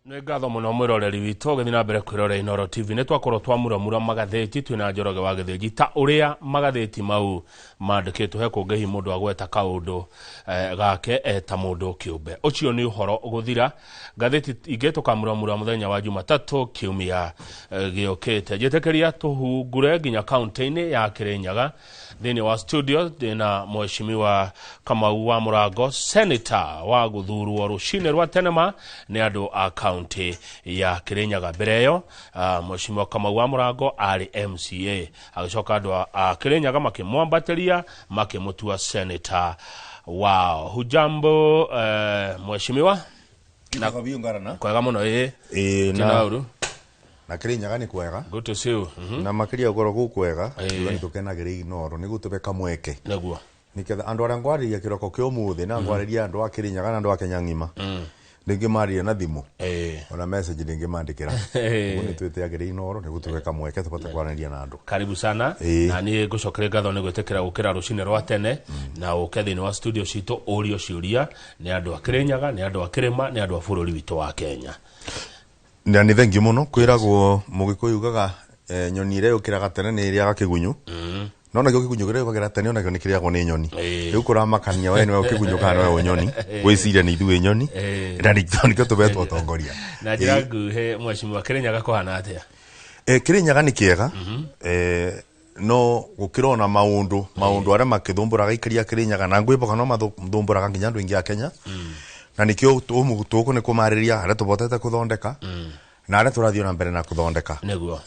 Nĩ ngatho mũno mwĩroreri witũ gĩthiĩ na mbere kwĩrorera Inooro TV nĩ twakorwo twamuramura magathĩti twĩna Njoroge wa Gĩthĩnji ta ũrĩa magathĩti mau mandĩkĩtwo he kũngĩhi mũndũ agweta kaũndũ gake ta mũndũ kĩũmbe. Ũcio nĩ ũhoro gũthira ngathĩti ingĩ tũkamuramura mũthenya wa Jumatatũ kiumia gĩũkĩte. Njĩtĩkĩria tũhungure nginya kaunti-inĩ ya Kĩrĩnyaga thĩinĩ wa studio ndĩna Mheshimiwa Kamau wa Mũrango, senator wa gũthurwo rũcinĩ rwa tenema nĩ andũ a kaunti ya Kĩrĩnyaga. Mbere ĩyo Mheshimiwa Kamau wa Mũrango arĩ MCA, agĩcoka andũ a Kĩrĩnyaga makĩmwambatĩria makĩmũtua senator wao. Hujambo Mheshimiwa? Kwega mũno na Kĩrĩnyaga nĩ kwega. Good to see you. Na makĩria ũkorwo gũkũ kwega nĩ tũkenagĩrĩra Inooro nĩguo tũbeka mweke nĩguo nĩketha andũ arĩa ngwarĩria kĩroko kĩa ũmũthĩ na ngwarĩria andũ a Kĩrĩnyaga na andũ a Kenya ng'ima ndĩngĩ marĩria na thimũ ona message ndĩngĩ mandĩkĩra nĩ twĩtĩagĩrĩra Inooro nĩguo tũbeka mweke tũbote kwaranĩria na andũ. Karibu sana na niĩ ngũcokeria ngatho nĩ gwĩtĩkĩra gũkĩra rũcinĩ rwa tene na ũke thĩinĩ wa studio citũ ũrio ciũria nĩ andũ a Kĩrĩnyaga, nĩ andũ a Kĩrĩma, nĩ andũ a bũrũri witũ wa Kenya. Na nĩ thengi mũno kwĩragwo Mũgĩkũyũ ugaga nyoni ĩrĩa yũkĩraga tene nĩ ĩrĩaga kĩgunyũ no nakĩo kĩgunyũ kĩrĩa yũkagĩra tene onakĩo nĩ kĩrĩagwo nĩ nyoni. Rĩu kũramakania we nĩwe kĩgunyũ kana nĩwe nyoni gwĩciria nĩ ithuĩ nyoni na nĩkĩo tũbetwo ũtongoria. Na njĩra nguhĩ Mheshimiwa Kĩrĩnyaga kũhana atĩa? Kĩrĩnyaga nĩ kĩega no gũkĩrona maũndũ arĩa makĩthumbũraga aikari a Kĩrĩnyaga na ngwĩboka no mathumbũraga nginya andũ aingĩ a Kenya na nikio tũkũ nĩ kũmarĩria arĩa tũbotete kũthondeka na arĩa tũrathiĩ na mbere na kũthondeka nĩguo.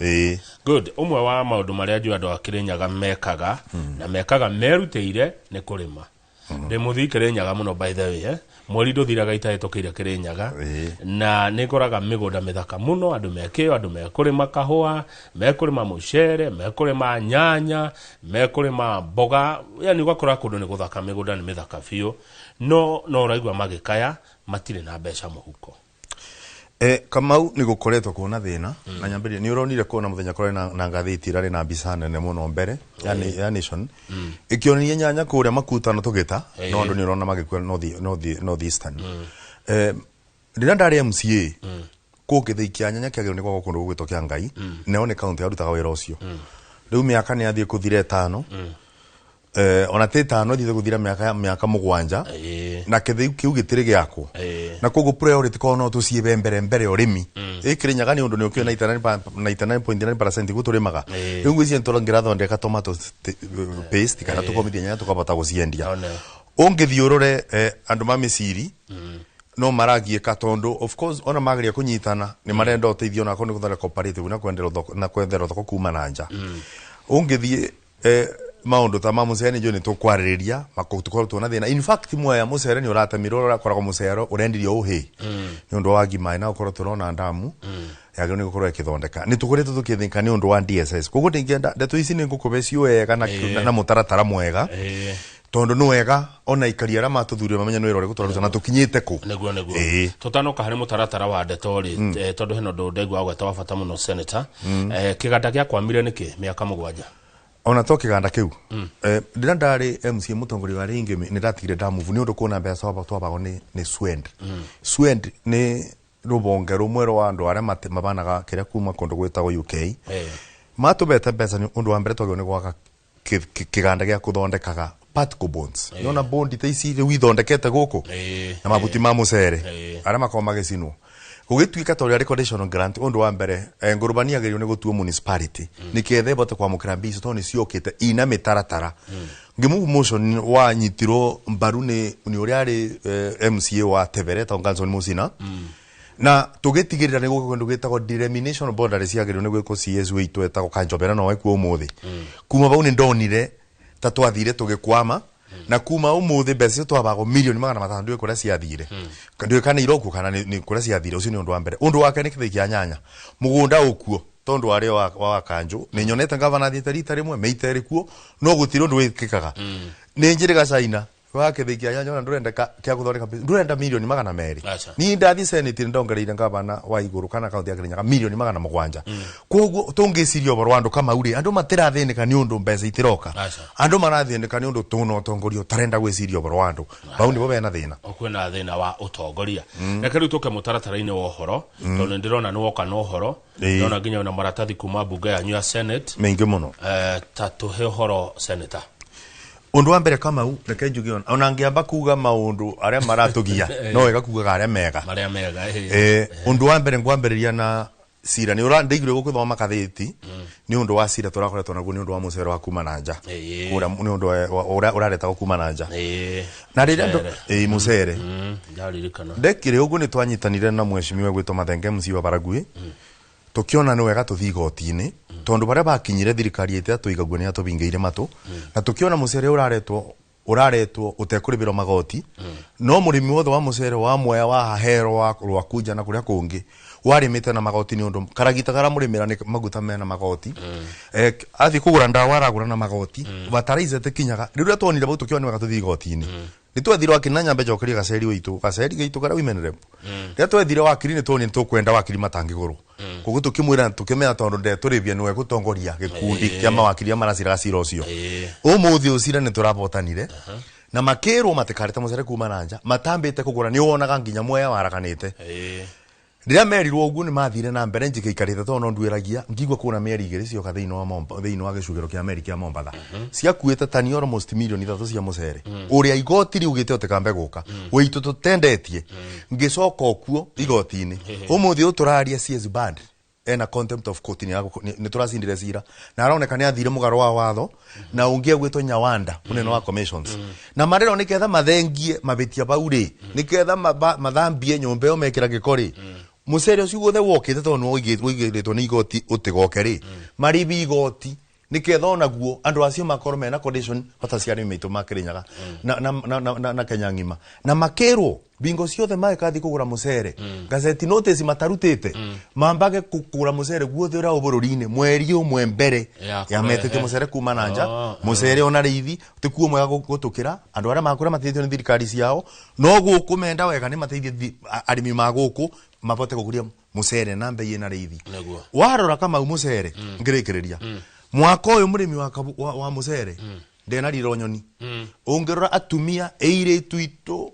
Good. Umwe wa maũndũ marĩa andũ a Kĩrĩnyaga mekaga na mekaga merutĩire nĩ kũrĩma. Ndĩ mũthii Kĩrĩnyaga mũno by the way mweri ndũthiraga itahĩtũkĩire Kĩrĩnyaga na nĩ ngoraga mĩgũnda mĩthaka mũno, andũ mekĩyo, andũ mekũrĩma kahũa, mekũrĩma mũcere, mekũrĩma nyanya, mekũrĩma mboga, yani ũgakora kũndũ nĩ gũthaka, mĩgũnda nĩ mĩthaka biũ no ũraigua magĩkaya matirĩ na mbeca mũhuko. Kamau nĩ gũkoretwo kuona thĩna na nyambĩrĩria nĩ ũronire kuona mũthenya kũrĩ na ngathĩti ĩrarĩ na mbica nene mũno mbere ya Nation ĩkĩonania nyanya kũrĩa Makutano tũgĩta no andũ nĩ ũrona magĩkua North Eastern. Rĩrĩa ndarĩ MCA kũngĩthĩ kia nyanya kĩagĩrĩirwo nĩ gwakwo kũndũ gũgwĩtwo Kĩangai neo nĩ kaunti yarutaga wĩra ũcio. Rĩu mĩaka nĩ yathiĩ kũthira 5 ona tĩ 5 thiĩ gũthira mĩaka 7 na kĩthĩ kĩu gĩtirĩ gĩakwo na koguo priority ko no tũciĩbe mbere ũrĩmi. Kĩrĩnyaga nĩ ũndũ nĩ ũkĩo 99.9% gũtũrĩmaga. Rĩu ngwĩciria nĩtũngĩrathondeka tomato paste kana tũkomithia nyanya tũkabota gũciendia. Ũngĩthiĩ ũrore andũ ma mĩciri no maragiĩka tondũ of course ona mageria kũnyitana nĩ marenda ũteithio na kũndũ gũthondeka cooperative na kwendera thoko kuma na nja. Ũngĩthiĩ maũndũ ta mũcere nĩ tũkwarĩrĩria makũtũkorwo tuona thĩna. In fact mweya mũcere nĩ ũratemirwo ũrakoragwo mũcere ũrendirio ũhĩ nĩ ũndũ wa ngima na ũkorwo tũrona ndamu yagĩrĩirwo nĩ gũkorwo ĩkĩthondeka. Nĩ tũkoretwo tũkĩthĩnĩka nĩ ũndũ wa DSS koguo ndĩngĩenda ndeto ici nĩ ngũkũbe wega na mũtaratara mwega tondũ nĩ wega ona ikari arĩa matũthurire mamenye nĩ wĩra ũrĩkũ na tũkinyĩte kũ. Nĩguo tũtanoka harĩ mũtaratara wa ndeto rĩ tondũ hena ũndũ ndegwa gweta wa bata mũno senator. Kĩganda gĩa kwamire nĩkĩ mĩaka 7 ona to kĩganda kĩu ndĩra ndarĩ MCA mũtongoria wa rĩngĩ nĩ ndatigire ndamuvu nĩ ũndũ kuona mbeca twabagwo nĩ Swend. Swend nĩ rũbonge rũmwe rwa andũ arĩa mabanaga kĩrĩa kuma kũndũ gwĩtagwo UK matũbete mbeca nĩ ũndũ wa mbere twagĩrĩirwo nĩ gwaka kĩganda gĩa kũthondekaga particle bonds. Nĩona bondi ta ici rĩu ithondekete gũkũ na mabuti ma mũcere arĩa makorwo magĩcinwo gũgĩtuĩka ta ũrĩa recordation grant ũndũ wa mbere ngũrũbania agĩrĩirwo nĩ gũtuo municipality nĩketha ĩbote kwamũkĩra mbica tondũ nĩ ciokĩte ina mĩtaratara. Ngimu motion wanyitirwo mbaru nĩ ũrĩa arĩ MCA wa Tebere ta Ganson Musina na tũgĩtigĩrĩra nĩ gũkũ gwĩtagwo delamination boundaries ciagĩrĩirwo nĩ gwĩkwo CS witũ etagwo Kanjobera no waikuo ũmũthĩ. Kuma bau nĩ ndonire ta twathire tũgĩkwama na kuma ũmũthĩ mbeca twabagwo milioni 500 ndũĩ kũrĩa ciathire ndũĩ kana irokuo kana nĩ kũrĩa ciathire. Ũcio nĩ ũndũ wa mbere. Ũndũ wake nĩ kĩthĩ kĩa nyanya mũgũnda ũkuo tondũ arĩ wa Kanjũ nĩ nyonete gavana thiĩte rita rĩmwe meita ĩrĩ kuo no gũtirĩ ũndũ wĩkĩkaga. Nĩ njĩrĩga China wakithikia nyanya ndurenda kia guthondeka ndurenda milioni 200 ni ndathi senate ndongereire ngabana wa iguru kana kaunti ya Kirinyaga milioni 700 koguo tungiciria oboro andu kama uri andu matirathindika ni undu mbeca itiroka andu marathindika ni undu tuno utongorio tarenda gwiciria oboro andu bau ni bo bena thina okwena thina wa utongoria reke riu tuke mutaratara-ini wa uhoro tondu ndirona ni woka no uhoro ndona nginya na maratathi kuma bunge ya New Senate mengi muno tatu he uhoro senator undu wa mbere kama u reke njugiona ona ngiamba kuga maundu aria maratugia no wega kuga aria mega undu wa mbere ngwambiriria na sira ni ura ndigire gukuthoma kathiti ni undu wa sira turakoretwo naguo ni undu wa mucere wa kuma na nja ura ni undu urareta kuma na nja na riria ndo mucere ndaririkana ndekire uguo ni twanyitanire na mweshimiwa gwitwo Mathenge MC wa Baragui tukiona ni wega tuthii goti-ini tondu baria bakinyire thirikari ite tuigaguo ni atubingeire matu na tukiona mucere uraretwo utekuribirwo magoti no murimi wothe wa mucere wa Mwea wa Hahero wa Rwakunja na kuria kungi warimite na magoti ni undu karagita gara murimira ni maguta mena magoti athi kugura ndawa aragura na magoti batarize tekinyaga riria twonire bau tukiona ni wega tuthii goti-ini ni twethire Kinanya mbe jokeria gaceri witu gaitu gara women rep riria twethire wakiri ni twoni tukwenda wakiri matangiguru koguo tukimwira tukimenya tondu ndeturibia niwe gutongoria gikundi kia mawakiri maracira gacira ucio umuthi ucira ni turabotanire na makirwo matikarete mucere kuma na nja matambite kugura ni wonaga nginya Mwea warakanite riria merirwo uguo ni mathire na mbere njikaikarite tono nduiragia ngigwa kuna meri igiri cio kathini wa Momba thiini wa gicugiro kia Amerika ya Mombatha ciakuite tani almost milioni 3 cia mucere uria igoti riugite utikambe guka witu tutendetie ngicoka okuo igoti-ini umuthi uturaria CS band ena contempt of court ni turacindire cira na aroneka ni athire mugaro wa watho na ungie gwitwo Nyawanda munene wa commissions na marero ni ketha mathengie mabitia bauri ni ketha mathambie nyumba yo mekira gikori mucere ucio guothe wokite tondu wigiritwo ni igoti utigokeri maribi igoti ni ketha onaguo andu acio makorwo mena condition bataciari mitu makirinyaga na Kenya ngima na makero bingo ciothe maikathi kugura mucere gazeti notice matarutite mambage kugura mucere guothe ura ubururi-ini mweri umwe mbere ya metete mucere kuma na nja mucere ona rithi tikuo mwega gutukira andu aria makura matithio ni thirikari ciao no gukumenda wega ni mateithie arimi maguku mabote kuguria mucere na mbei na rithi warora kama mucere ngirikiriria mwaka uyu murimi wa mucere ndena riro nyoni ungirora atumia eiritu itu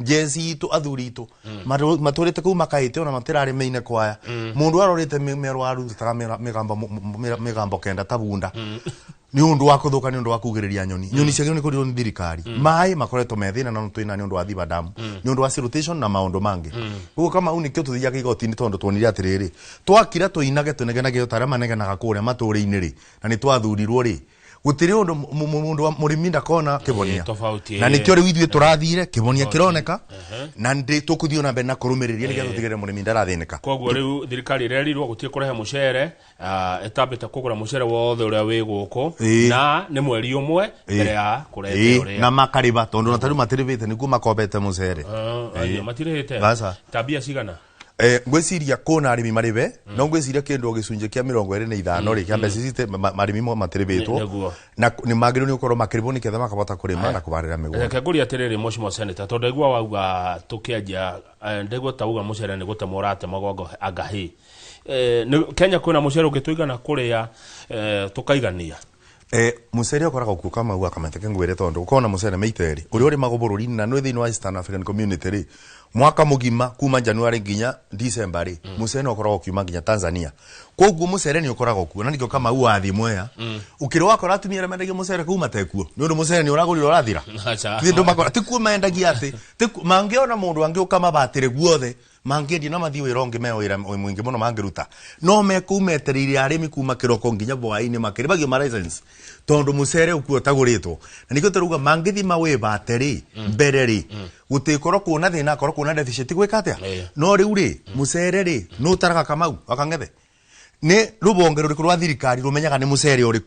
jensi itu athuri itu maturite ku makaite ona matirari meine kwaya mundu arorite mero aru tutaga migambo kenda tabunda ni undu wa kuthuka ni undu wa kugiriria nyoni ciagiro ni kurirwo ni thirikari mai makoretwo methina na twina ni undu wa thiba damu ni undu wa sirutation na maundu mangi ugo kama uni kio tuthiaga igoti-ini tondu twonire atiriri twakira tuinage tunegenage utara manegenaga kuria maturi-ini ri na ni twathurirwo ri gutiri undu mundu wa murimi ndakona kibonia na nikio riu ithuĩ turathire kibonia kironeka na ndi tukuthio na mbere na kurumiriria nigetha tutigire murimi ndarathinika koguo riu thirikari irerirwo gutie kurehe mucere etambite kugura mucere wothe uria wi guku na ni mweri umwe mbere ya kurete uria na makariba tondu na tari matirivite niguo makombete mucere matirihite tabia cigana ngwiciria kuna arimi maribe no ngwiciria kindu gicunje kia 25 ri kia mbeca cite marimi mo matiribitwo na ni magiro ni ukorwo makiribwo ni ketha makabota kurima na kubarira migwa reke nguri atiriri Mheshimiwa Senator tondu igwa wauga tukianjia ndegwa tauga mucere ni gute morate magongo agahi Kenya kuna mucere ugituigana kuria tukaigania mucere ukoragwo ku kama uga kamateke ngwire tondu ukona mucere meiteri uri uri magoboruri na no thiini wa Eastern African Community ri mwaka mugima kuma January nginya December ri mucere ukoragwo kiuma nginya Tanzania koguo mucere ni ukoragwo ku na nikio kama u athi Mwea ukiri wakora atumia re mendagia mucere kuma tekuo ni undu mucere ni uragurira urathira tindu makora tikuo mendagia ati mangiona mundu angi ukama batire guothe mangendi na mathi wironge me wira mwingi muno mangiruta no mekumetereire arimi kuma kiroko nginya bwaini makiribagio ma license tondu mucere ukuo taguritwo na nikio turuga mangithi mawe bateri mbere ri gutikoro kuona thina koro kuona deficit gwika atia no riu ri mucere ri no taraga Kamau akangethe ni rubonge ruri kurwa thirikari rumenyaga ni mucere uri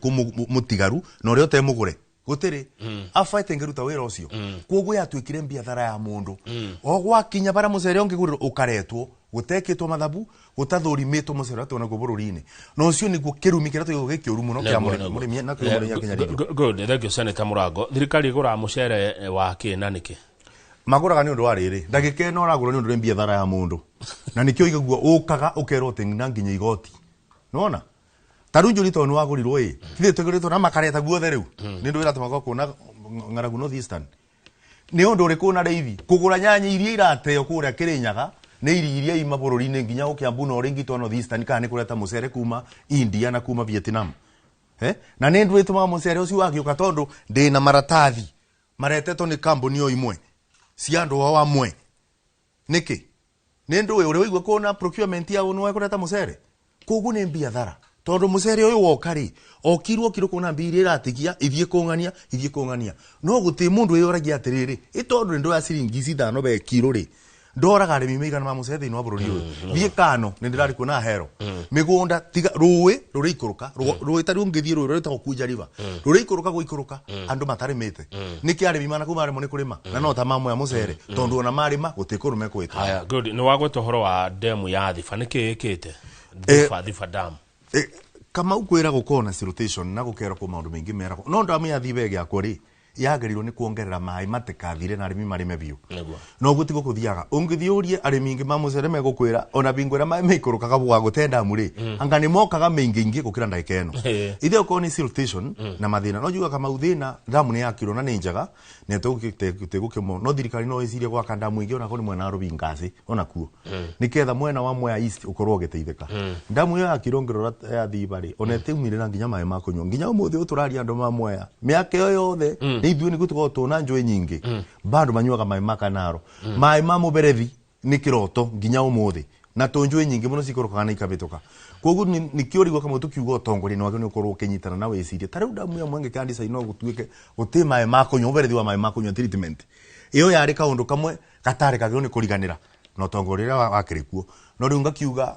mutigaru no ri otemugure gutiri afaite ngiruta wira ucio koguo yatwikire mbiathara ya mundu ogwa kinya bara mucere ongigurira ukaretwo gutekitwo mathabu gutathurimitwo mucere tona gubururi-ini no cio niguo kirumi kira tuyo gikioru muno kia murimi na kwa murimi Kenya Ridio. Good, thank you Senator Murango. Thirikari igura mucere wa kina niki maguraga ni undu wa riri ndagika ino uragura ni undu mbia thara ya mundu na nikio igagua ukaga ukero tenga nginya igoti nona tarunju rito ni wagurirwo thie tuguritwo na makareta guothe riu ni ndu ira tumako kuona ngaragu North Eastern ni undu uriku na reithi kugura nyanya iria irateo kuria Kirinyaga ni iria ima bururi-ini nginya ukiambu no ringitwo North Eastern kana ni kureta mucere kuma India na kuma Vietnam na ni ndu ituma mucere ucio wagiuka tondu ndina maratathi maretetwo ni kambuni o imwe cia andu wa amwe niki ni ndu uri wigwa kuona procurement ya unu kureta mucere kugu ni mbia thara tondu mucere uyu woka ri okirwo kiro kuna mbiri iratigia ithie kungania no guti mundu uyoragia atiriri itondu ndu ya ciringi cithano be kiro ri ndoraga arimi meigana ma mucere thini wa bururi uyu thie kano ni ndirari kuona hero migunda tiga ruwi ruri ikuruka ruwi tari ungithie ruwi ruri ta kuja riva ruri ikuruka guikuruka andu matarimite niki arimi mana kuma arimo ni kurima na no ta mamwe ya mucere tondu ona marima gutikurume kwitwa. Haya, good. Ni wagweta horo wa demu ya Thiba niki ikite Thiba dam kama ukwira gukona rotation na gukera ku maundu maingi mera no ndamu ya Thiba ege akori yagerirwo ni kuongerera mai matikathire na arimi marime biu no gutigo kuthiaga ungithiurie arimi ingi mamucere megukwira ona bingwira mai meikurukaga bwa gutenda muri anga ni mokaga maingi ingi gukira ndagika eno ithe uko ni rotation na mathina no juga kama uthina damu ni yakiro na ni njaga ne tegukimo no thirikari no isirie gwaka damu ingi ona ko ni mwena wa Rubingasi ona kuo niketha mwena wa Mwea East ukorwo giteithika damu ya kirongero ya Thiba ri ona teumire na nginya mai makunyo nginya umuthi uturaria andu ma Mwea miaka yo yothe ithuĩ nĩ gũtugo tũna njũĩ nyingĩ bado manyuaga mai makanaro mai ma mũberethi nĩ kĩroto nginya ũmũthĩ na tũnjũĩ nyingĩ mũno cikũrũkaga na ikabĩtũka koguo nĩ kĩũrigwo kamwe tũkiuga ũtongoria nĩ wagĩrĩirwo gũkorwo ũkĩnyitana na wĩcirie ta rĩu damu ya mwenge kandisa no gũtuĩke gũtĩ mai makũnyua ũberethi wa mai makũnyua treatment ĩyo yarĩ kaũndũ kamwe gatarĩ kagĩrĩirwo nĩ kũriganĩra na ũtongoria ũrĩa wakĩrĩ kuo no rĩu ngakiuga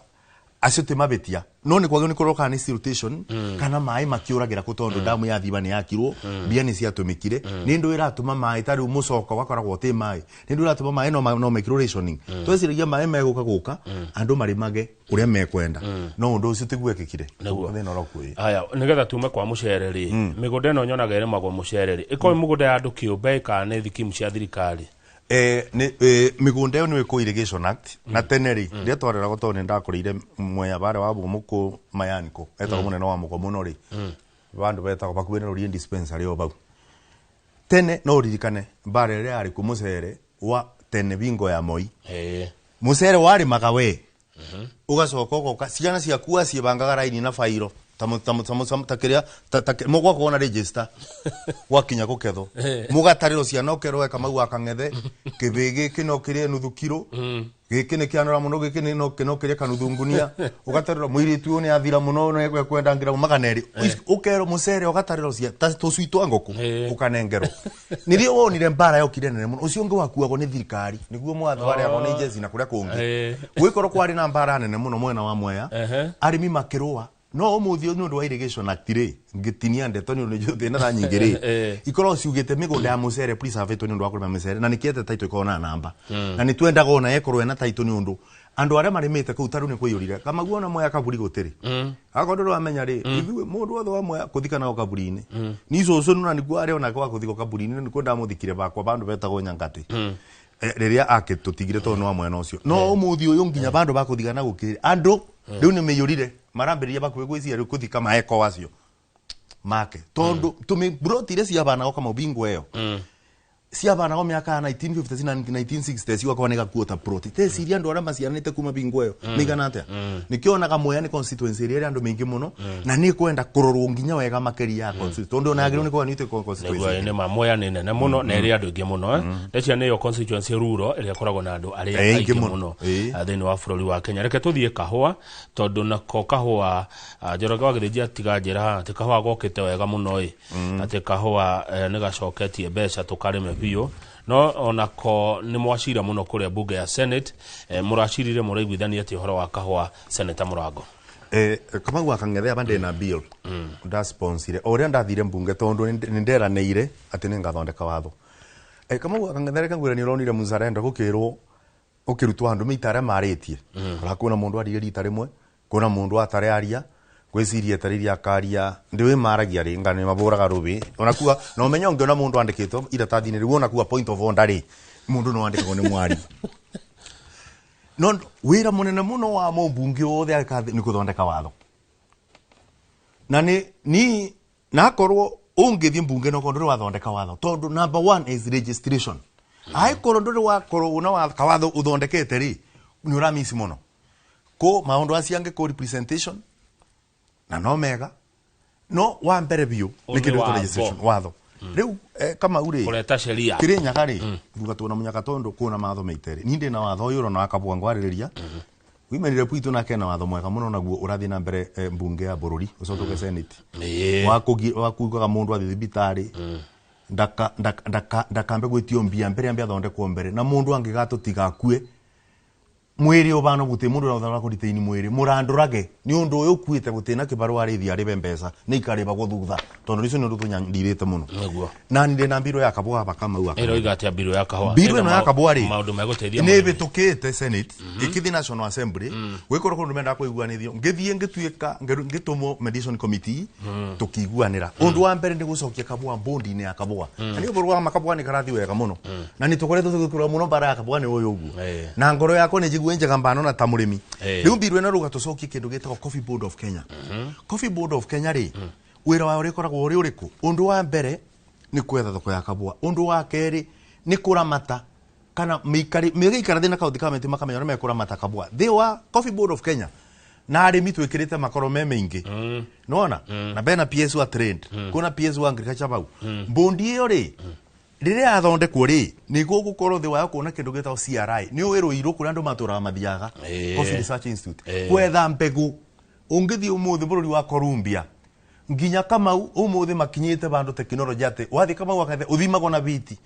acio te mabetia no ni kwagio ni koroka ni rotation kana mai makiuragira kutondu damu ya Thiba ni yakirwo bia ni ciatumikire ni ndu iratuma mai tari umucoko wakoragwo te mai ni ndu iratuma mai no micro rationing tweciragia mai meguka andu marimage uria mekwenda no ndu ucio tigwekikire thina rokui. Haya, nigetha tume kwa mucere ri migunda no nyonaga ire magwo mucere ri iko mugunda ya andu kiumbe ka ne thikimu cia thirikari migunda yo ni ko Irrigation Act na teneri ria twarera gotone ndakurire Mwea bare wa muko mayaniko etagwo munene wa muko muno ri bandu betagwo bakuene ro dispensary o bau tene no ririkane bare ria ari ku mucere wa tene bingo ya Moi mucere wari magawe ugacoka ugoka ciana ciaku acibangaga raini na fairo takiria mugwa kuona register wakinya guketho mugatariro ciana ukerwo Kamau akang'ethe kibigi kino kirie nuthu kilo giki ni kianora muno giki ni no kirie kanuthungunia ugatariro muiritu ni athira muno no egwe kwendangira maganeri ukero mucere ugatariro cia tucuitwa ngoku ukanengerwo nirio wonire mbara yokire nene muno ucio ngi wakuagwo ni thirikari niguo mwathware abo ni jezi na kuria kungi gwikoro kwari na mbara nene muno mwena wa Mwea arimi makirwa no umuthio ni undu wa Irrigation Act ri ngitinia ndeto ni undu thina na nyingiri ikoro ciugite migunda ya mucere preserve to ni undu wa kurima mucere na nikiete taito ikona namba na ni twendaga ona yekorwo ena taito ni undu andu aria marimite ku taru ni kwiyurire kama guona Mwea kaburi gutiri akondo amenya ri ithu mundu othe wa Mwea kuthikana o kaburi-ini ni coco nuna ni gwa aria ona kwa kuthiko kaburi-ini ni kwenda muthikire bakwa bandu betagwo Nyangati riria akitutigire to no Mwea ucio no umuthi uyu nginya bandu bakuthigana gukirira andu riu ni miyurire marambiria bakuwe gwicia riu kuthika maeko wacio make tondu tumi brotire cia bana go kama bingo eyo cia bana go miaka 1950 na 1960 cio kwa nega kuota proti te siria ndo ara maciaranite kuma bingo eyo nigana atia nikionaga Mwea ni constituency ria andu mingi muno na ni kwenda kurorwo nginya wega makeria ya constituency tondu na agirwo ni kwa nite constituency ni Mwea ni nene muno na ria andu ingi muno ndeci ni yo constituency ruro ria koragwo na andu aria aingi muno thini wa bururi wa Kenya. Reke tuthie kahua tondu nako kahua Njoroge wa Githĩnji atiga njira ati kahua gokite wega muno ati kahua ni gacoketie mbeca tukarime biyo no onako ni mwacira muno kuria bunge ya Senate muracirire muraiguithania ati horo wa kahua Senator Murango Kamau akang'ethe abande na bill nda sponsire oria ndathire mbunge tondu ni nderaneire ati ni ngathondeka watho Kamau akang'ethe kangwira ni uronire muzarenda gukirwo ukirutwa andu mitare maritie ora kuna mundu ari rita rimwe kuna mundu atare aria gwiciria tariria akaria ndiwe maragia ringa ni maburaga rubi onakuwa no menya ungiona mundu andikitwo iratathi ni riwona kuwa point of order ri mundu no andikagwo ni mwari no wira munene muno wa mumbunge othe akathi ni kuthondeka watho na ni nakorwo ungithie mbunge no kondu wathondeka watho tondu number 1 is registration ai korondore wa koro una wa kawatho uthondekete ri ni uramisi muno ko maundu asiange ko representation na no mega no wa mbere biu nikindo registration watho riu kama uri kuleta sheria kirinya kari thuga tuna munyaka tondu kuna matho meitere ninde na watho uyu na akabwa ngwaririria wimenire puitu na kena watho mwega muno naguo urathi na mbere mbunge ya bururi ucotoke senate wakugaga mundu athi thibitari ndakambe gwitio mbia mbere ambia thondekwo mbere na mundu angigatutika akue mwiri ubano guti mundu na uthara kuriteini mwiri murandurage ni undu uyu kuite gutina kibaru arithia ribe mbesa ni ikariba guthutha tondu ricio ni undu tunyandirite muno na ndi na mbiro ya kabwa bakama uwa ero igatia mbiro ya kahwa mbiro no ya kabwa ri maundu meguteithia ni bitukite senate ikithi national assembly gwikoro kundu menda kuiguanithio ngithie ngituika ngitumo mediation committee tukiguanira undu wa mbere ndi gucokia kabwa bondi ni ya kabwa ani uburu wa makabwa ni karathi wega muno na ni tukoretwo tugikura muno bara ya kabwa ni uyu ugu na ngoro yako ni jigu njega mbano na tamurimi riu mbirwe na ruga tucokie kindu gitagwo Coffee Board of Kenya Coffee Board of Kenya ri wira wa uri koragwo uri uriku undu wa mbere ni kwetha thoko ya kabwa undu wa keri ni kuramata kana meikara thina kaunti kama tima kamenya me kuramata kabwa thiwa Coffee Board of Kenya na arimi twikirite makoro meingi nona na bena PS wa trade kuna PS wa agriculture bau bondi iyo ri riria athondekwo ri niguo gukorwo thi wa kuona kindu gitao CRI ni wiru iru kuri andu matura mathiaga Coffee Research Institute kwetha mbegu ungithi umuthi bururi wa Colombia nginya kama umuthi makinyite bandu teknology ate wathi kama wakathe uthimagwo na biti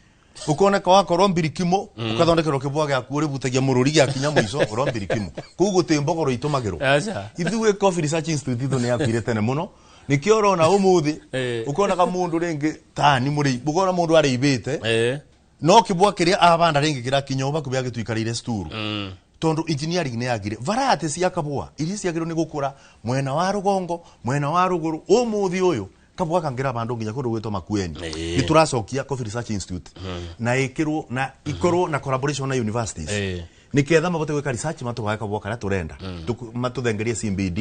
ukone kwa korombiri kimo ukathondekero kibwa gya kuri butagia mururi gya kinya muico korombiri kimo kugu timbogoro itumagiro ithuwe Coffee Research Institute ni yapire tene muno nikioro na umuthi ukona ka mundu ringi tani muri bugora mundu ari ibite no kibwa kiria abanda ringi kira kinyoba kubya gituikarire sturu tondu engineering ne yagire varate cia kabwa iri ciagiro ni gukura mwena wa rugongo mwena wa ruguru umuthi uyu kabwa kangira bandu nginya kundu gwetwa Makueni nituracokia Coffee Research Institute na ikirwo na ikorwo na collaboration na universities niketha mabote gwika research matugae kabwa kara turenda matuthengerie CBD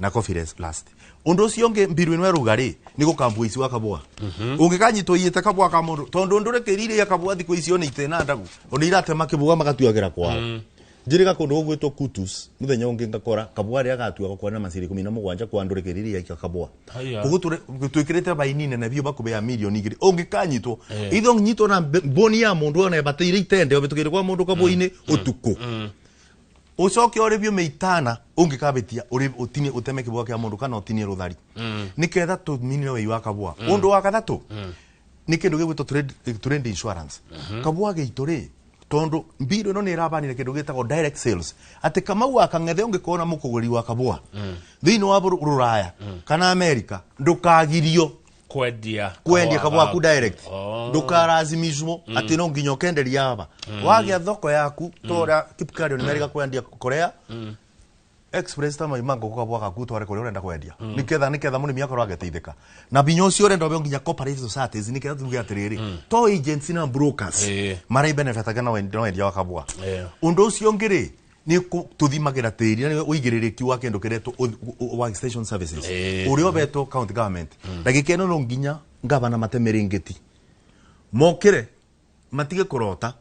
na Coffee Last undu ucio ngi mbiru ino erugari ni gukambwa isi wa kabwa ungikanyitwo iyete kabwa ka mundu tondu ndure kirire ya kabwa thiko icio ni itena ndagu oni irate makibwa magatuagira kwao njiriga kundu gwetwo Kutus muthenya ungi ngakora kabwa ria gatua gukwa na masiri 17 kwa ndure kiriri ya kabwa kuguture twikirite bainine na bio bakube ya milioni igiri ungikanyitwo itho nyito na boni ya mundu ona batire itende obetukire kwa mundu kabwa-ini utuku ucoke ori bio meitana ungikabetia uri utini uteme kibwa kia mundu kana utini ruthari niketha tuminire wei wa kabwa undu wa kathatu ni kindu gigwitwo trade insurance kabwa giituri tondu mbiro no ni rabanire kindu gitagwo direct sales ati kama wa kangethe ungikona mukuguri wa kabwa thini wa ruraya kana America ndukagirio kwendia kabwa ku direct ndukarazimizwo ati no nginyo kenderia aba wagia thoko yaku tora kipikario ni America kwendia Korea express tama imango kabwa gaku tware kore urenda kwendia niketha munimi akoro ageteithika na binyo cio urenda obe nginya cooperative societies niketha tuge atiriri to agents na brokers mara benefit agana wendia wa kabwa undu ucio ngiri ni tuthimagira tiri ni uigiririki wa kendo kireto work station services urio beto county government ndagikeno no nginya ngabana matemeringeti mokire matige kurota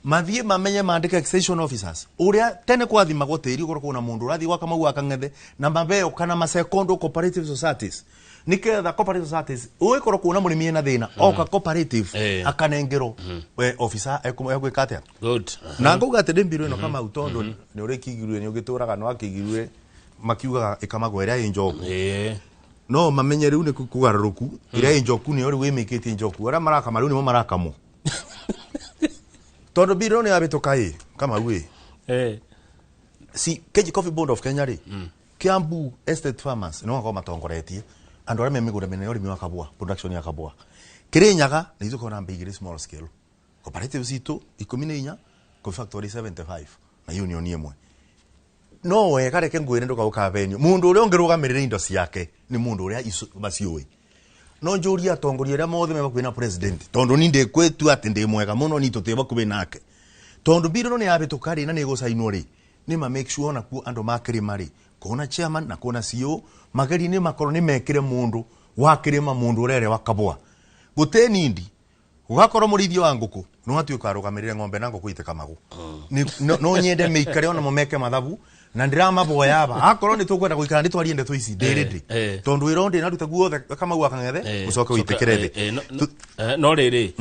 mathie mamenye mandike extension officers uria tene kwathima goteri goro kuna mundu rathi wa kama gwa kangethe na mabeo kana masekondo cooperative societies niketha cooperative societies uikoro kuna murimi na thina oka cooperative akanengero officer ekwika atia good na nguga ati ndimbiro ino kama utondo ni uri kigirwe ni ugituraga no akigirwe makiugaga ikamagwa iria injoku no mamenye riu ni kugaruruku iria injoku ni uri wimikite injoku ara maraka mariu ni mo marakamo tondu biro ni abituka kama we si keji Coffee Board of Kenya ri Kiambu estate farmers no ngoma matongoretie andu ara memigura mene uri miwa kabwa production ya kabwa Kirinyaga ni zuko na mbigiri small scale cooperative zito 14 kwa factory 75 na union yemwe no we kareke ngwire nduka ukabenyo mundu uri ongerugamirira indo ciake ni mundu uri maciui no njuri atongoria ria mothe meba kwina president tondu ni ndikwetu ati ndi mwega muno ni tuteba kube nake tondu biro ni abituka ri na ni gusainwo ri ni ma make sure na ku ando makiri mari kona chairman na kona CEO magari ni makoro ni mekire mundu wakirima mundu urere wakabwa guteni ndi ugakoro murithio wa nguku no atuika arugamirire ng'ombe na nguku iteka magu no nyende meikare ona momeke mathabu na ndirama boya aba akoro ni tukwenda guikara ndi twari ndeto ici ndirindi tondu irondi na ruta guothe kama gwa kangethe ucoke uitekerere no riri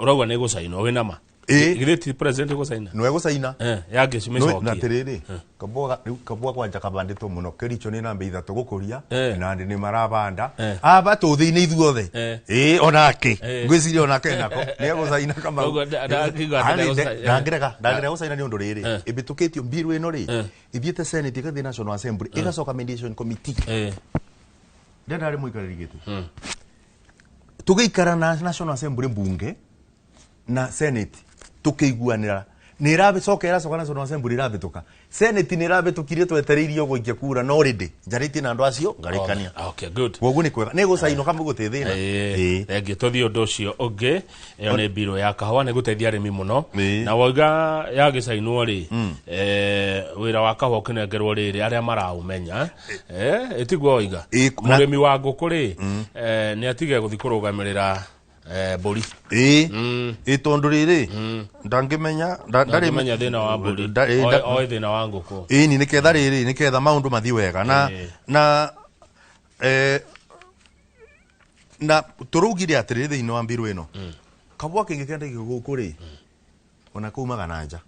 urauga ni gusaino wina ma githeti president gusaina no gusaina yake cimecokia na tiriri kabwa kwanja kabanditwo muno kericho ni nambe ithatu gukuria na ndi ni marabanda aba tuthini ithuothe onake ngwiciria onake nako ni gusaina kama ndangirega gusaina ni undu riri ibitukitio mbiru ino ri ithiete senate ikathi national assembly igacoka mediation committee ndenda ri muikariri gitu tugiikara na national assembly mbunge na senate tukiguanira ni rabe soka era soka national assembly rabe toka senate ni rabe tukirie twetereirio guikia kura no already njariti na andu acio ngarekania okay good wogu ni kwega ni gusaino kama gutethina enge tothio ndocio onge yo ne biro ya kahwa ni gutethia arimi muno na woga ya gisaino ri wira wa kahwa kinengerwo riri aria maraumenya itigwo oiga murimi wa ngukuri ni atige guthikurugamirira bori tondu riri ndangimenya ndarimenya thina wa bori o thina wa nguku ni niketha riri niketha maundu mathi wega na turugire atiriri thini wa mbiru ino kabwa kingi kende guku ri ona kuumaga na nja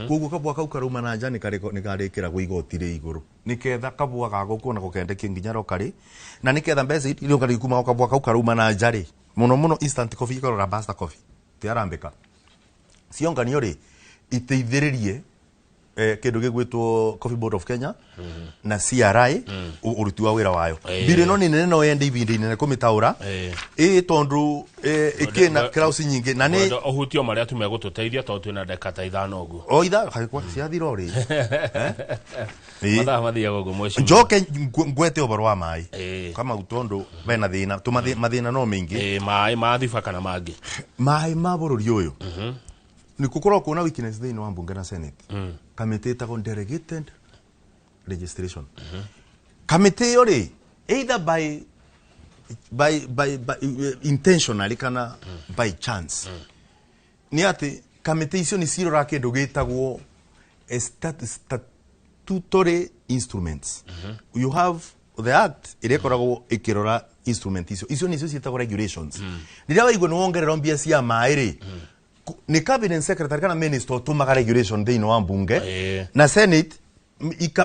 kugu kabwa kau karuma na nja nikarikira guigoti ri iguru niketha kabwa gaguku na gukendekia nginya rokari na niketha mbesa irio kari kuma kabwa kau karuma na nja ri muno instant coffee ikorora basta coffee tiarambika cionganio ri iteithiririe kindu gigwitwo Coffee Board of Kenya na CRI uruti wa wira wayo bire no ni nene no yende ibindi nene kumitaura tondu ikena krausi nyingi na ni ohutio maria tume gututeithia tondu twina ndeka ta 5 ugu o itha kwa ciathiro ri matha mathia gogo mweshi njoke ngwete oboro wa mai kama utondu bena thina mathina no mingi mai mathiba kana mangi mai mabururi uyu ni kukorwo kuna weakness thini wa mbunge na senate committee tagon delegated registration committee yori either by intentionally kana by chance ni ati committee icio ni cirora kindu gitagwo statutory instruments you have the act irekoragwo ikirora instrument icio ni cio cietagwo regulations rira waigwo ni wongerera mbia cia mairi ni cabinet secretary kana minister tumaga regulation thino wa mbunge na senate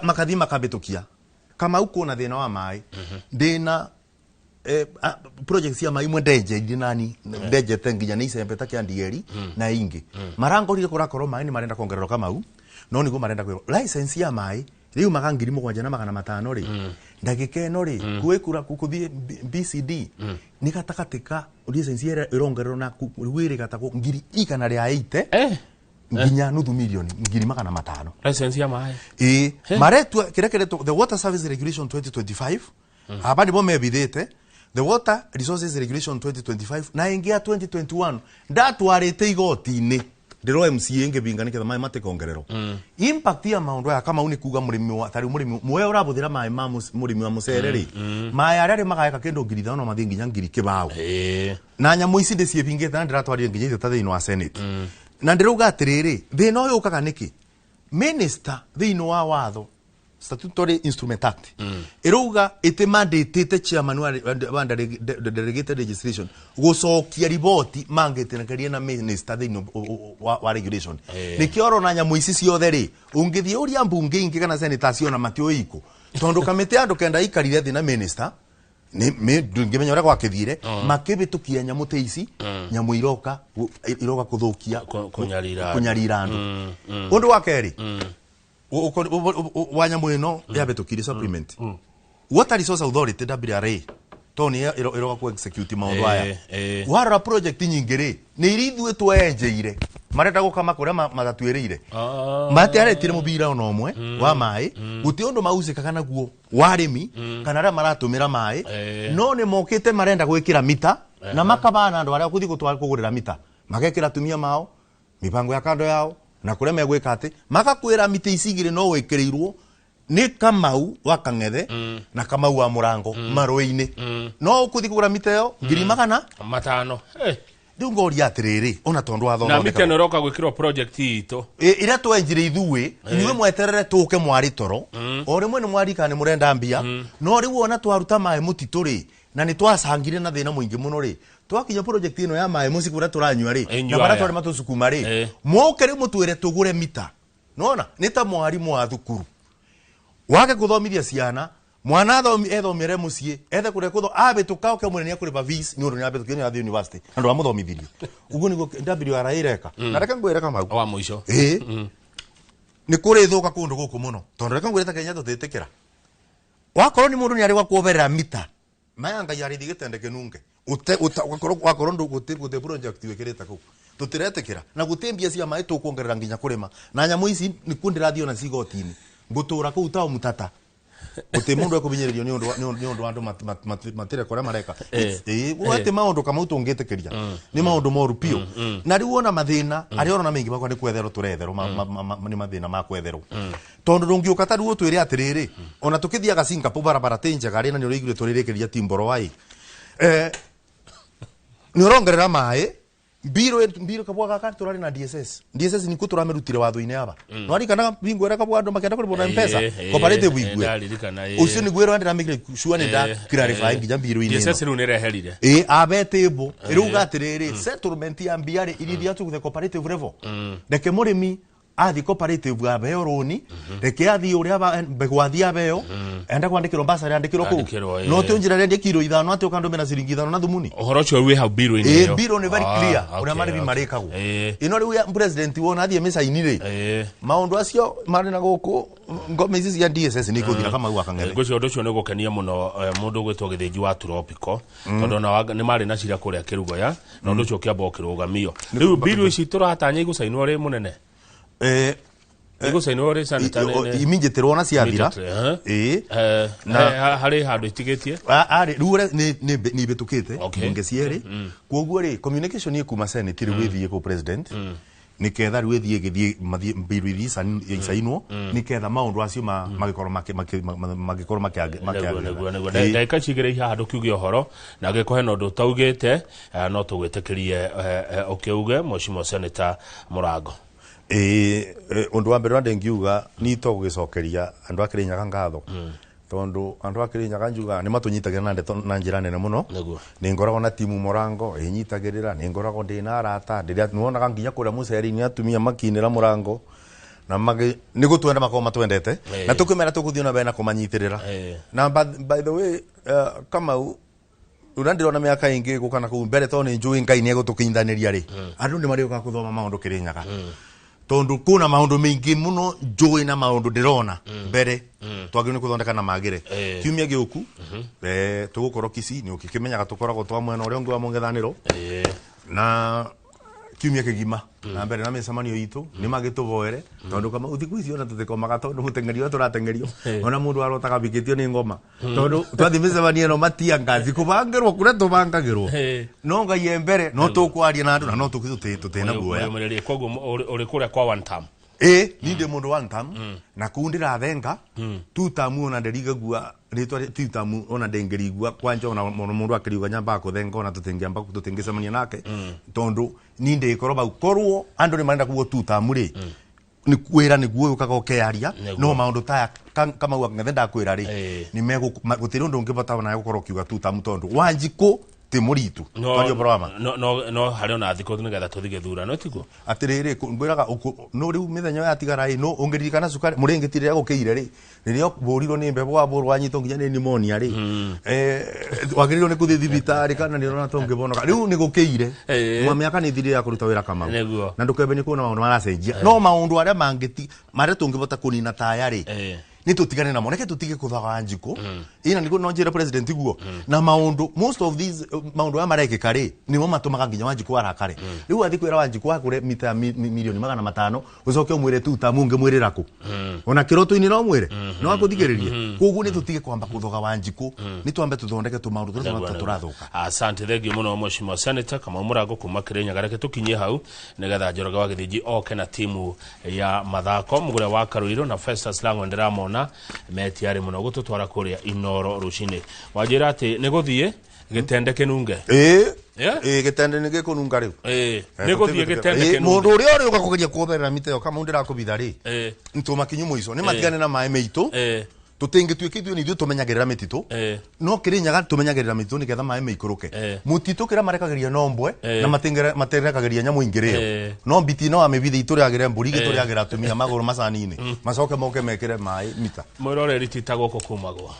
makathi makabitukia kama uko na thina wa mai ndina projects ya mai mwe ndeje ndinani ndeje tenginya ni isembeta kia ndieri na ingi marango ri kurakoro mai ni marenda kuongerero kama u no nigo marenda ku license ya mai riu magangiri mugwanja na magana matano ri ndagike no ri kuikura kukuthie BCD ni katakatika license ya irongerero na wiri gatako ngiri ikana ria 80 nginya nuthu milioni ngiri magana matano license ya mai maretu kirekereto the water service regulation 2025 hapa ndipo mebithite the water resources regulation 2025 na ingia 2021 ndatwarite igoti-ini ndiro MCA ngebinga niketha mai matekongerero impact ya maundu ya kama uni kuga murimi wa tari murimi mwe urabuthira mai ma murimi wa mucereri mai aria magayeka kendo ngiri thano mathi nginya ngiri kibao na nyamu ici ndicie bingite na ndiratwarire nginya itata thino wa senate na ndiruga atiriri thino uyu ukaga niki minister thino wa watho statutory instrument act iruga ite mandate chairman wa delegated registration gucokia riboti mangitenekeria na minister thino wa regulation nikioro na nyamu ici ciothe ri ungithie uria mbunge ingi kana senator ciona matio iko tondu kamite andu kenda ikarire thi na minister ni ngimenya ura gwakithire makibitukia nyamu te ici nyamu iroka kuthukia kunyarira andu undu wa keri wanya mwino ya betukiri supplement water resource authority WRA toni iroga ku execute maundu aya wara project nyingi ri ni irithu twenjeire marenda gukama kuria magatwirire mati aretire mubira ono omwe wa mai guti undu mausikaga naguo warimi kana ra maratumira mai no ni mokite marenda gwikira mita na makabana andu aria kuthi gutwara kugurira mita magekira tumia mao mipango ya kando yao na kuria megwika ati magakwira mita isigire no wikirirwo ni Kamau wa Kang'ethe na Kamau wa Murango maroi-ini no ukuthi kugura mita yo 500 riu ngoria atiriri ona tondu wathoma na mita noroka gwikirwo project ito ira twenjire ithuĩ inyuĩ mweterere tũke mwari toro o rĩmwe nĩ mwarika nĩ mũrenda mbia no rĩu ona twaruta maĩ mũtitũ rĩ na nĩ twacangire na thĩna mũingĩ mũno rĩ twakinya project ĩno ya maĩ mũciĩ kũrĩa tũranyua rĩ na bara twarĩ matũcukuma rĩ mũke rĩ mũtwĩre tũgũre mita nona nĩ ta mwarimũ wa thukuru wake gũthomithia ciana mwana ethomere muciĩ ethe kuria kutho abituka oke munene akuriba fees ni undu ni abitukio ni athi university andu amuthomithirie uguo niguo WRA ireka na reka ngwire Kamau wa muico ni kuri thuka kundu guku muno tondu reka ngwire ta Kenya tutitikira wakorwo ni mundu ni ari gwakuoberera mita mayanga yari thigitendeke nunge wakorwo ndu gute project wekireta ku tutiretikira na gutembia cia mai tukuongerera nginya kurima na nyamu ici ni kundirathio na cigotini ngutura ku utao mutata uti mundu ekubinyiririo ni undu andu matire kora mareka wate maundu kama utungitikiria ni maundu moru pio na riu ona mathina ari ona mengi bakwa ni kwetherwo turetherwo ni mathina ma kwetherwo tondu rungiuka ta riu twire atiriri ona tukithiaga Singapore barabara tenja gari na ni urigire turirikiria timboro wai ni urongerera mai Biro kabwa gaka turari na DSS ni kuturamerutire watho-ini aba no ari kana bingo era kabwa andu makenda kuribona mpesa cooperative igwe ucio ni gwero andira mikire sure ni da clarify nginya biro-ini DSS ru nereherire abetebo iruga atiriri settlement ya mbiari iridia tu the cooperative level ndeke murimi athi cooperative abeo roni reke athi uria begwathi abeo enda kwandikirwo basari andikirwo ku no te unjira rendi kiro ithano ati ukandu mena ciringi ithano na thumuni ohoro cio wi ha biro ini yo biro ni very clear uria mari bimarikagu ino riu ya president wona athi mesa inire maundu acio mari na guku ngome ici cia DSS ni kuthira kama gwa Kang'ethe gucio ndu cio ni gukenia muno mundu gwitwo githinji wa Tropical tondu na ni mari na cira kuria kirugo ya na ndu cio kiambo kirugamio riu biro ici turatanya igucainwo ri munene igucainwo ri sanitary iminjitirwo na ciathira na hari handu itigetie ari riu ni bitukite bunge cieri koguo ri communication ni kuma senate ri withie ku president ni ketha riu ithie biru ithisa isainwo ni ketha maundu acio magikorwo makiaga ndaika cigire handu kiuge ohoro na gikuhe no ndu taugite no tugwitikirie ukiuge Mheshimiwa Senator Murango undu wa mbere wande ngiuga ni to gugicokeria andu akirinyaga ngatho tondu andu akirinyaga njuga ni matunyitagira na ndeto na njira nene muno ni ngoragwo na timu Murango inyitagirira ni ngoragwo ndina arata ndiria nuonaga nginya kuria muceri ni atumia makinira Murango na magi ni gutwenda makoma matwendete na tukimera tukuthio na bena kumanyitirira na by the way Kamau urandirona miaka ingi gukana ku mbere to ni njui ngai ni egutukinthaniria ri andu ni mari uka kuthoma maundu kirinyaga tondu kuna maundu mingi muno njui na maundu ndirona mbere twagire ni kuthondeka na magire kiumia giuku tugukorwo Kisii ni ukikimenyaga tukoragwo twa mwena uria ungi wa mungethaniro na kiumia kigima na mbere na micemanio itu ni magituboere tondu kama uthiku icio na tutikomaga tondu mutengerio turatengerio ona mundu arotaga bikitio ni ngoma tondu twathi micemanio no matia ngazi kubangirwo kuria tubangagirwo no ngai embere no tukwaria na andu na no tutena guoya koguo uri kuria kwa one time ni ndi mundu one time na kundira thenga two time ona nderigagua ritwa two time ona ndengerigua kwanja ona mundu akiriuga nyamba kuthenga ona tutingiamba tutingicemania nake tondu ni ndi korwo bau korwo andu ni marenda kuo two time ri ni kwira ni guo ukaga ukearia no maundu ta kama wa Kang'ethe ndakwira ri ni mego gutiri undu ngibota na gukorwo kiuga two time tondu wanjiko ti muritu twario programa no hari ona thiko nigetha tuthige thura no tiko atiriri ngwiraga no riu mithenyo ya tigara no ungiririkana cukari muringitire gukiire ri ririo burirwo ni mbebo wa buru wanyito nginya ni pneumonia ri wagirirwo ni kuthi thibitari kana ni rona tungibonoka riu ni gukiire mwa miaka ni thire ya kuruta wira Kamau na ndukebe ni kuona maundu maracenjia no maundu aria mangiti mare tungibota kunina tayari ni tutigane namo reke tutige kuthaga njiko ina niguo no njira president guo na maundu most of these maundu ya marekeka ri nimo matumaga nginya wanjiko arakare riu athi kwira wanjiko akure mita milioni 500 ucoke umwire tuta munge mwirira ku ona kiroto-ini no mwire no akuthigiririe koguo ni tutige kwamba kuthoga wanjiko ni twambe tuthondeke tumaundu turia turathuka. Asante thengio muno mheshimiwa senator kama murango kuma Kirinyaga reke tukinyie hau nigetha Njoroge wa Githiji oke na timu ya mathako mugure wa Karuriro na Festus Lango ndiramona metiari muno gututwara kuria Inoro rucini wajira ati niguthie gitende kinunge gitende nige kununga riu niguthie gitende kinunge mundu uria uri ugakugeria kuberera miteo kama ndira kubitha ri ntumakinyu muico ni matigane na mai meitu tutingi twikithio ni ithu tumenyagirira mititu no Kirinyaga tumenyagirira mititu ni ketha mai meikuruke mutitu kira marekagiria nombwe na materekagiria nyamu ingireo no biti no amebithi ituriagire mburi gituriagira atumia maguru macani-ini macoke moke mekire mai mita mwirore rititagwo ko kumagwo